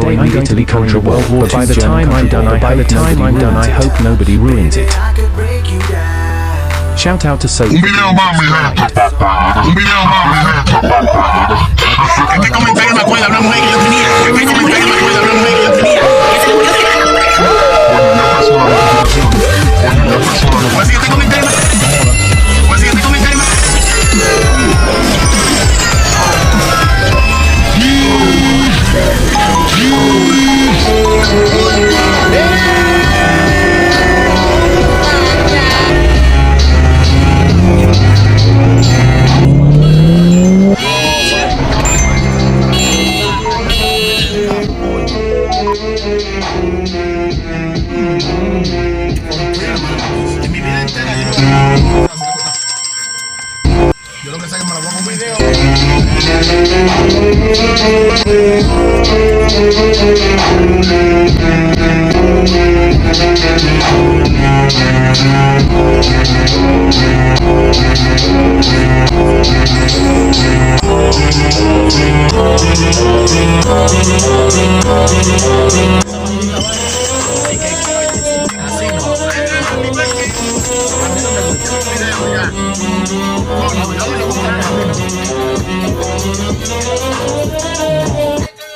saying I'm going to be contra World War II. By the time I'm done, I hope nobody ruins it. Shout out to Soap. Un video más, mi gente. Un video más, mi gente. Este comentario me acuerda a una mujer que yo tenía. Este comentario me acuerda a una mujer que yo tenía. Pues si este comentario me... Pues si este comentario me... En mi vida entera yo lo que sé es que me lo pongo un video.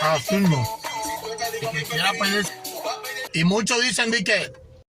Así no. Y muchos dicen de que